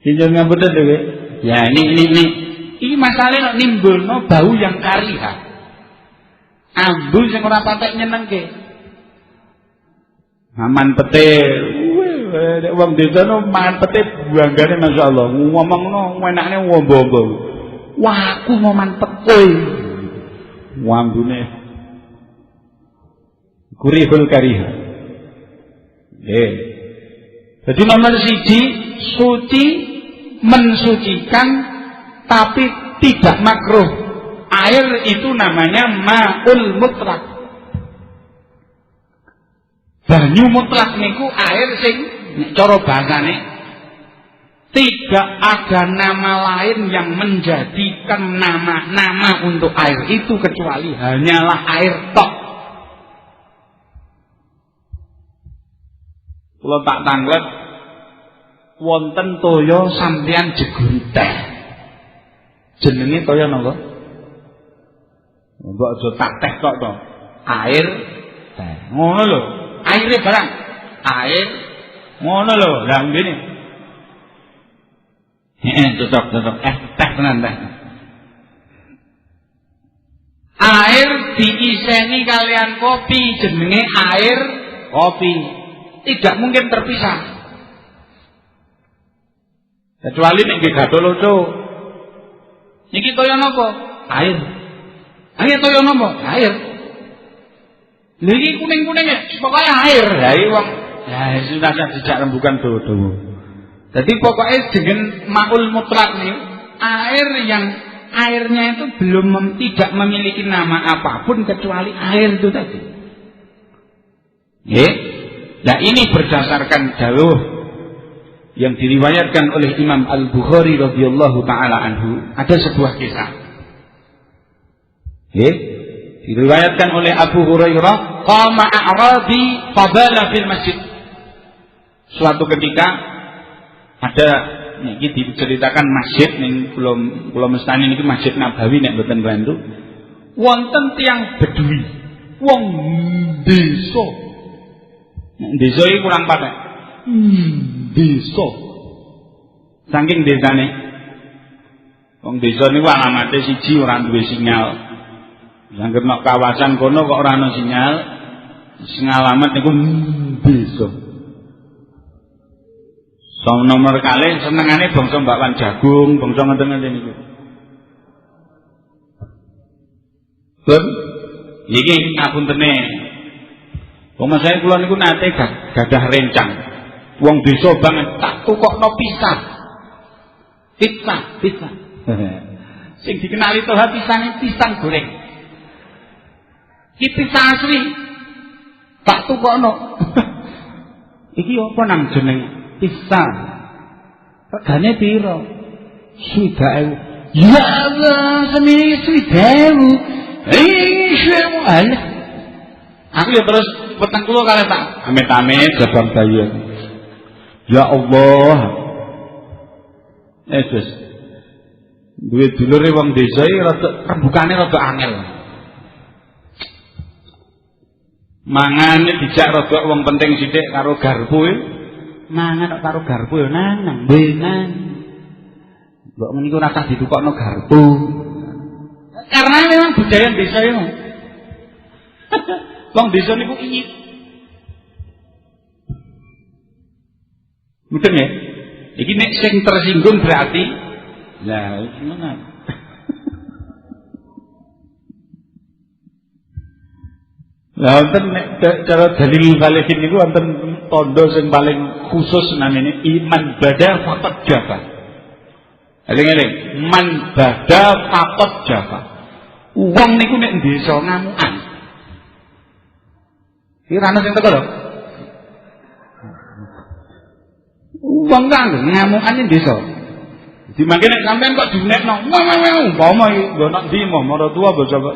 Sinten ngapunten lho. Ya ini masalahnya nimbulno bau yang kariha. Ambul sing ora patek nyenengke. Aman pete, nek wong desa no mangan pete banggane masyaallah. Ngomongno enakne wombo-wombo. Wah, aku mau mantek kowe. Wambune kurihul kariha. Jadi nomor siji suci mensucikan tapi tidak makruh. Air itu namanya ma'ul mutlak. Banyu mutlak niku air sing cara bahasane tidak ada nama lain yang menjadikan nama untuk air itu kecuali hanyalah air tok. Kula tak tanglet wonten toya sampeyan jeguri teh. Jenenge toya napa? Mbok aja tak teh tok to. Air teh. Ngono lho. Aire barang. Air ngono lho. Lah ngene. Cocok. Teh tenan teh. Air diiseni kalian kopi jenenge air kopi. Tidak mungkin terpisah. Kecuali nek nggih gatholoco. Niki kaya napa? Air. Air toyo nopo? Air. Lha iki kuning-kuning ya, pokoknya air. Lah iki wong ya sudah dijak rembukan dawa-dawa. Jadi pokoknya dengan maul mutlak nih, air yang airnya itu tidak memiliki nama apapun kecuali air itu tadi. Nah ini berdasarkan dawuh yang diriwayatkan oleh Imam Al-Bukhari radhiyallahu taala anhu. Ada sebuah kisah. Diriwayatkan oleh Abu Hurairah, qama a'rabi fabala fil masjid. Suatu ketika ada niki diceritakan masjid ning kula mestani niki Masjid Nabawi nek mboten bantu. Wonten tiyang Bedui, wong desa. Nek desa iki kurang patek. Desa. Saking desane. Wong desa niku alamate siji ora duwe sinyal. Yang kena kawasan kono kok ora ana sinyal, sing alamat niku desa. Nomor kalih senengane bangsa bakwan jagung, bangsa ngenten-ngenten niku. Pun iki ngapuntene. Wong saya kula niku nate gadah rencang. Wong desa banget tak tukokno pisang. Pisang. Sing dikenali toh pisane pisang goreng. Iki pisang asli. Tak tukokno. Iki apa nang jeneng pisang? Regane piro? 20.000. Ya Allah, semene 20.000. Aku ya terus peteng kula kalih tak amit-amit jabang bayi. Ya Allah. Wis. Duwe dulure wong desa iki rada rembukane rada angel. Mangane dijak rada wong penting sithik karo garpu. Mangan karo garpu ya nang benan. Mbok meniku rasah ditukokno garpu. Karena memang budaya desa itu. Wong desa niku kinyit. Mboten ya? Iki nek sing tersinggung berarti lah gimana? Lah wonten nek cara dalil balikin niku wonten tondo sing paling khusus namanya iman bada faqat jafa. Eling-eling, man bada faqat jafa. Wong niku nek desa ngamukan. Iki ra ana sing teko lho. Wong kang ngamukan ning desa. Di mangke nek sampean kok dinekno, umpama iki nggo nek ndi marang tua basa kok.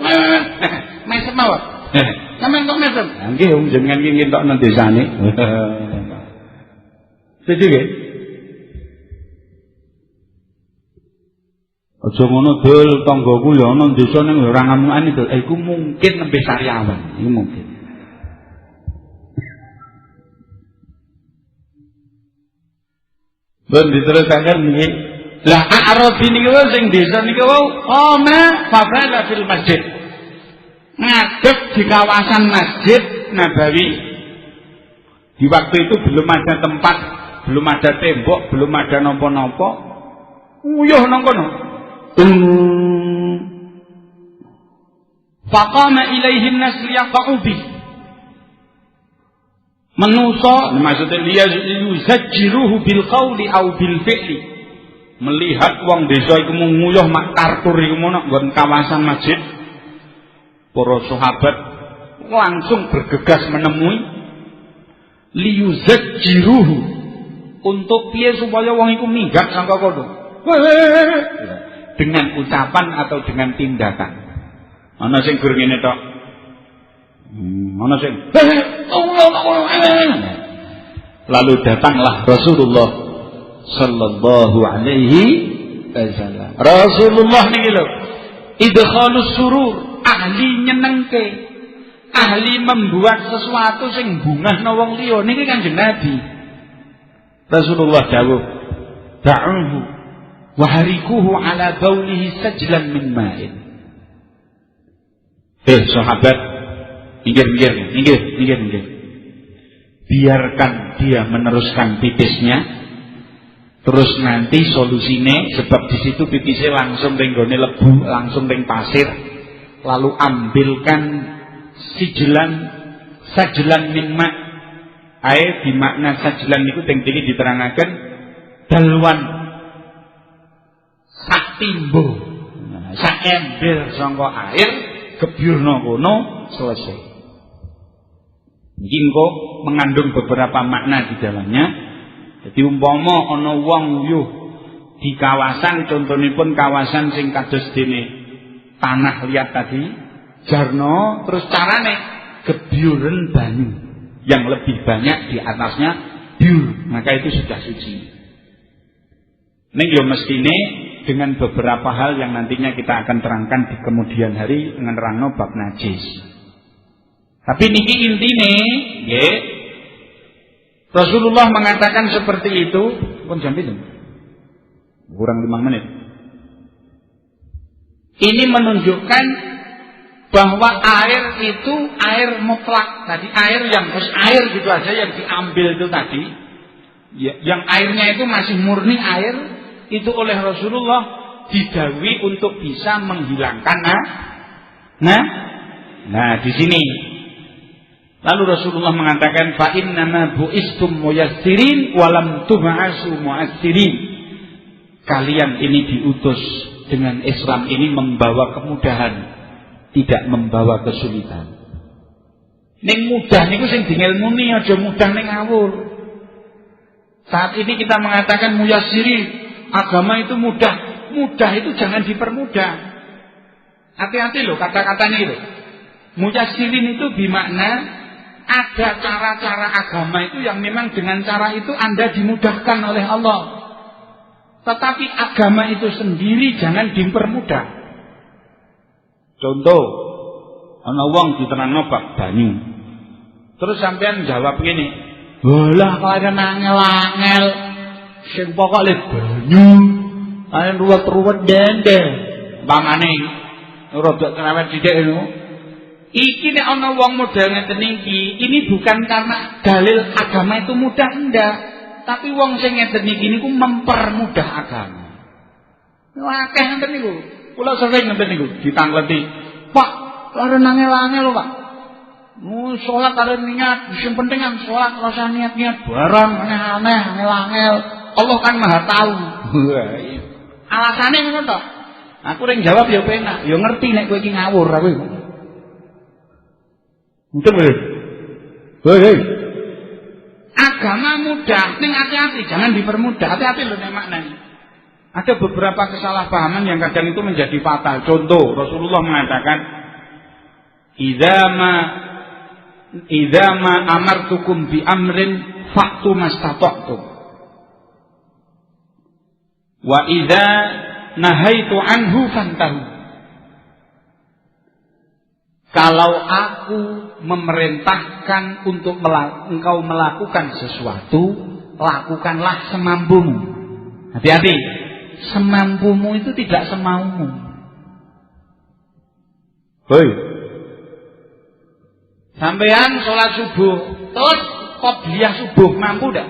Mesem mawon. Sampeyan kok mesem? Nggih wong jenengan iki ngentok nang desane. Setuju nggih? Aja ngono dul tanggoku ya ana desa ning ora ngamukan itu. Iku mungkin nembe Sariawan, iku mungkin. Ben diterusaken niki. Lah Arabi niku sing desa niku wau qama fabala fil masjid. Ngadeg di kawasan Masjid Nabawi. Di waktu itu belum ada tempat, belum ada tembok, belum ada napa-napa. Uyuh nang kono. Faqama ilaihin nas liyaqa'u bi. Manusa maksudnya liyuzajjiruhu bil qawli au bil fi'li. Melihat wong desa iku nguyuh mak tartur iku mono nggon kawasan masjid. Para sahabat langsung bergegas menemui liyuzajjiruhu untuk piye supaya wong iku minggat saka kono. Dengan ucapan atau dengan tindakan. Ana sing gur ngene tok. Ana sing lalu datanglah Rasulullah sallallahu alaihi wasallam. Rasulullah niki lho, idkhalus surur, ahli nyenengke, ahli membuat sesuatu sing bungahno wong liya niki Kanjeng Nabi. Rasulullah dawuh, da'uhu wa harikuhu ala baulihi sajlan min ma'in. Sahabat, minggir. Biarkan dia meneruskan pipisnya Terus nanti solusine sebab di situ pipise langsung ning gone lebu, langsung ning pasir, lalu ambilkan sajlan min ma. Ae di makna sajlan niku teng mriki diterangaken dalwan sak timbo. Sak ember saka air gebyurna kono selesai. Iki kok mengandung beberapa makna di dalamnya. Jadi umpama ana wong yuh di kawasan, contonipun kawasan sing kados dene tanah liat tadi, jarno, terus carane gebyuren banyu yang lebih banyak di atasnya biur, maka itu sudah suci. Ning yo mestine dengan beberapa hal yang nantinya kita akan terangkan di kemudian hari dengan nerangno bab najis. Tapi niki intine nggih Rasulullah mengatakan seperti itu, pun jam itu kurang 5 menit. Ini menunjukkan bahwa air itu air mutlak. Tadi air yang air gitu aja yang diambil itu tadi, yang airnya itu masih murni air, itu oleh Rasulullah didhawuhi untuk bisa menghilangkan nah di sini. Lalu Rasulullah mengatakan fa innama buistum muyassirin walam tub'asu mu'assirin. Kalian ini diutus dengan Islam ini membawa kemudahan, tidak membawa kesulitan. Ning mudah niku sing dingelmuni, aja mudah ning ngawur. Saat ini kita mengatakan muyassirin, agama itu mudah. Mudah itu jangan dipermudah. Hati-hati loh kata-katanya itu. Muyassirin itu bermakna ada cara-cara agama itu yang memang dengan cara itu Anda dimudahkan oleh Allah. Tetapi agama itu sendiri jangan dipermudah. Contoh, ana wong diterangno bab banyu. Terus sampean jawab ngene, "Walah kalian angel-angel, sing pokok le banyu, ayo ruwet-ruwet dendel." Pamane rada cerewet sithik ngono. Iki nek ana wong model ngeten iki, ini bukan karena dalil agama itu mudah, enggak. Tapi wong sing ngeten iki niku mempermudah agama. Akeh ngeten niku. Kula sering ngeten niku ditangleti. Pak, lare nangel-angel lho, Pak. Salat karo niat, sing penting kan salat rasa niat-niat barang aneh-aneh, angel-angel. Allah kan Maha tahu. Alasane ngono to. Aku ring jawab ya penak, ya ngerti nek kowe iki ngawur aku iku. Mungkin boleh. Hei. Agama mudah, ning hati-hati, jangan dipermudah. Hati-hati loh nek maknanya. Ada beberapa kesalahpahaman yang kadang itu menjadi fatal. Contoh, Rasulullah mengatakan, "Idza ma amartukum bi amrin fa'tu mastata'tum. Wa idza nahaitu anhu fantahu." Kalau aku memerintahkan untuk engkau melakukan sesuatu, lakukanlah semampumu. Hati-hati, semampumu itu tidak semaumu. Hoi. Sampean sholat subuh, terus qobliyah subuh, mampu dak?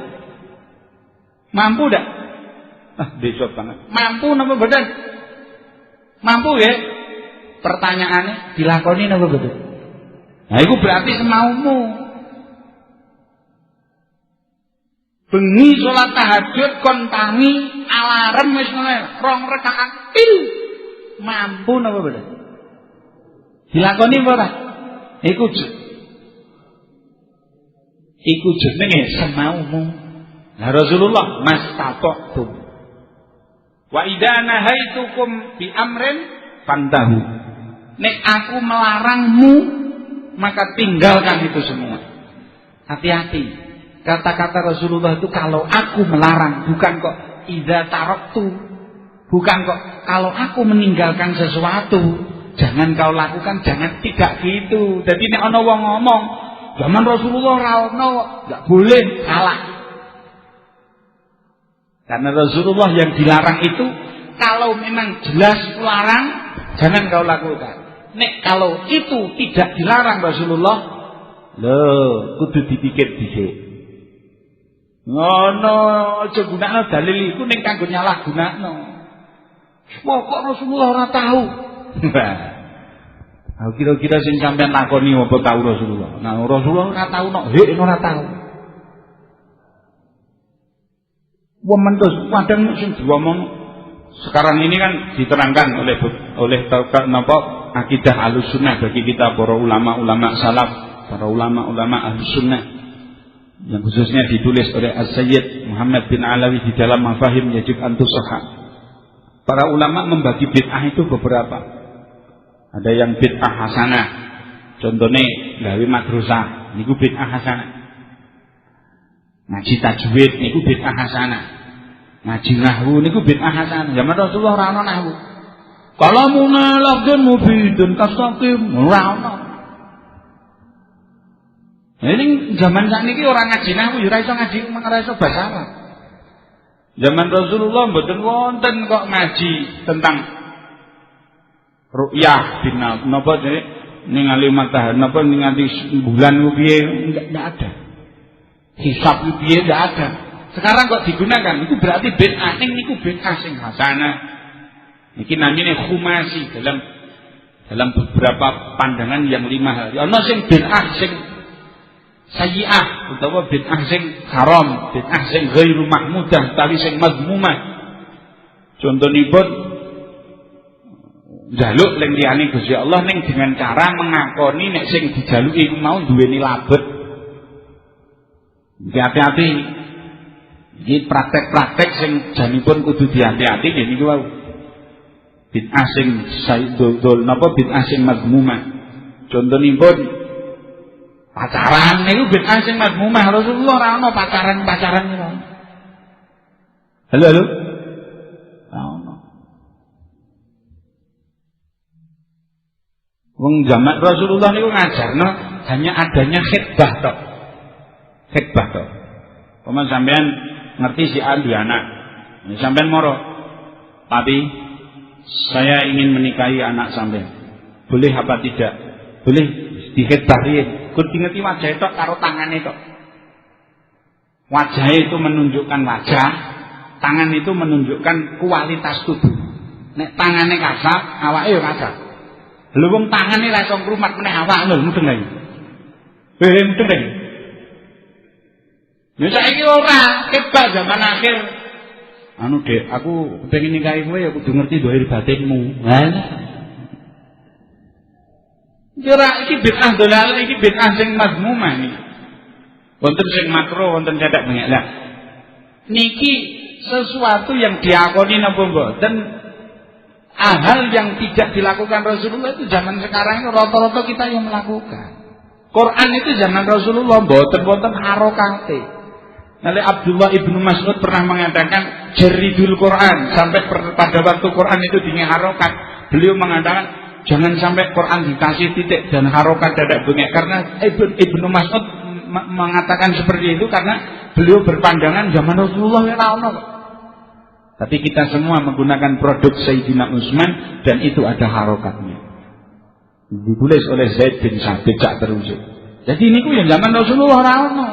Mampu dak? Besok banget. Mampu napa mboten? Mampu ya? Pertanyaannya dilakoni napa betul? Nah itu berarti semaumu. Bengi sholat tahajud kon tangi alarm wis ngene 2 rakaat mampu napa betul? Dilakoni apa ora? Iku jenenge semaumu. Nah Rasulullah mastata'tum. Wa idza nahaitukum bi amrin fantahu. Nek aku melarangmu, maka tinggalkan itu semua. Hati-hati. Kata-kata Rasulullah itu kalau aku melarang, bukan kok idza taraktu. Bukan kok kalau aku meninggalkan sesuatu, jangan kau lakukan, jangan, tidak gitu. Jadi nek ana wong ngomong, zaman Rasulullah ra ono, enggak boleh, salah. Karena Rasulullah yang dilarang itu kalau memang jelas larang, jangan kau lakukan. Nek kalau itu tidak dilarang Rasulullah, kudu dipikir dhisik. Ngono aja gunakno dalil iku ning kanggo nyalahgunakno. Kok Rasulullah ora tahu. Aku kira-kira sing sampean lakoni apa tahu Rasulullah. Nah, Rasulullah ora tahu nok, ora tahu. Wong mentus kadang sing diomong sekarang ini kan diterangkan oleh napa akidah Ahlussunnah bagi kita para ulama-ulama salaf, para ulama-ulama Ahlussunnah yang khususnya ditulis oleh As-Sayyid Muhammad bin Alawi di dalam Mafahim Yajib Antusahha. Para ulama membagi bid'ah itu beberapa. Ada yang bid'ah hasanah. Contohnya gawe madrasah niku bid'ah hasanah. Ngaji tajwid niku bid'ah hasanah. Ngaji nahwu niku bid'ah hasanah. Zaman Rasulullah ora ana nahwu. Kalamuna lafdun mufidun kastaqim ora ana. Ini zaman sakniki orang ngaji nahwu ya ora iso ngaji ora iso basa Arab. Zaman Rasulullah mboten wonten kok ngaji tentang ru'yah binal napa jenenge ningali matahari napa ningali bulan ku piye enggak ada. Hisab ku piye enggak ada. Sekarang kok digunakan itu berarti bid'ah niku bid'ah sing hasanah. Iki namanya khumasi dalam beberapa pandangan yang 5 hal. Ana sing bid'ah sing sayyi'ah utawa bid'ah sing haram, bid'ah sing ghairu mahmudah, tapi sing mazmumah. Contonipun njaluk ning liyane Gusti Allah ning dengan cara mengakoni nek sing dijaluki iku mau duweni labet. Hati-hati. Iki praktek-praktek sing janipun kudu dihati-hati nggih niku wau. Bid'ah sing sayyidul napa bid'ah sing mazmumah. Contonipun pacaran niku bid'ah sing mazmumah. Rasulullah ora ana pacaran niku. Halo. Ora ana. Wong zaman Rasulullah niku ngajarno hanya adanya khitbah tok. Khitbah tok. Paman sampean ngerti si duwe anak. Sampean moro. Tapi saya ingin menikahi anak sampean. Boleh apa tidak? Boleh dikhitbah riyen. Kudu ngerti wajah tok karo tangane tok. Wajah itu menunjukkan wajah, tangan itu menunjukkan kualitas tubuh. Nek tangane kasar, awake ya kasar. Lha wong tangane ra iso ngrumat meneh awak lho mudeng lagi. Mudeng lagi. Ya saiki ora, kebak zaman akhir. Anu Dek, aku pengen nikahi kowe ya kudu ngerti dohir batinmu. Lah. Kira iki bid'ah dolal, iki bid'ah sing mazmumah niki. Wonten sing makro, wonten cedak banyak. Lah niki sesuatu yang diakoni napa mboten? Hal yang tidak dilakukan Rasulullah itu zaman sekarang ini rata-rata kita yang melakukan. Quran itu zaman Rasulullah mboten harokate. Nanti Abdullah ibnu Mas'ud pernah mengatakan jaridul Quran, sampai pada waktu Quran itu dingin harokat. Beliau mengatakan jangan sampai Quran dikasih titik dan harokat dadak bengek. Karena ibnu Mas'ud mengatakan seperti itu karena beliau berpandangan zaman Rasulullah ya ono. Tapi kita semua menggunakan produk Sayyidina Utsman dan itu ada harokatnya. Ditulis oleh Zaid bin Sabit terusik. Jadi ini yang zaman Rasulullah ora ono.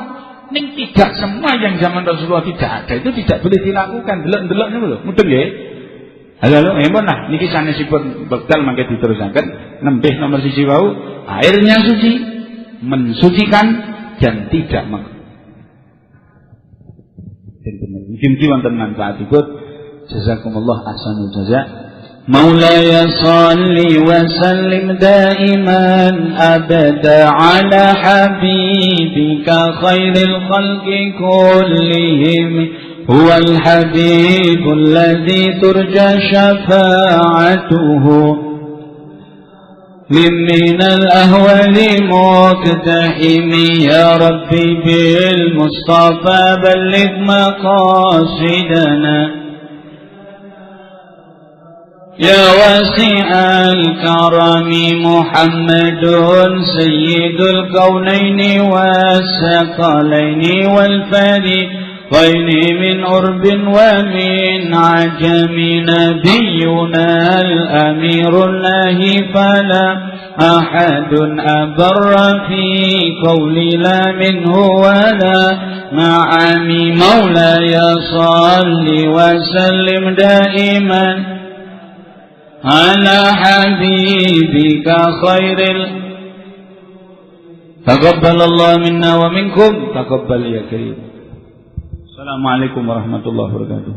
Ning tidak semua yang zaman Rasulullah tidak ada itu tidak boleh dilakukan. Delok-delok niku lho, mudeng nggih. Halo, empun lah niki sanesipun bekal mangke diterusaken nembih nomor 1 wau, airnya suci, mensucikan dan tidak mungkin wonten manfaatipun. Jazakumullah ahsanul jazaa. مولاي صل وسلم دائما أبدا على حبيبك خير الخلق كلهم هو الحبيب الذي ترجى شفاعته من الأهوال مقتحم يا ربي بالمصطفى بلغ مقاصدنا يا واسع الكرم محمد سيد الكونين والثقلين والفريقين من أرب ومن عجم نبينا الأمير الله فلا أحد أبر في قولي لا منه ولا نعم مولاي صل وسلم دائما على حبيبك خير تقبل الله منا ومنكم تقبل يا كريم. السلام عليكم ورحمة الله وبركاته.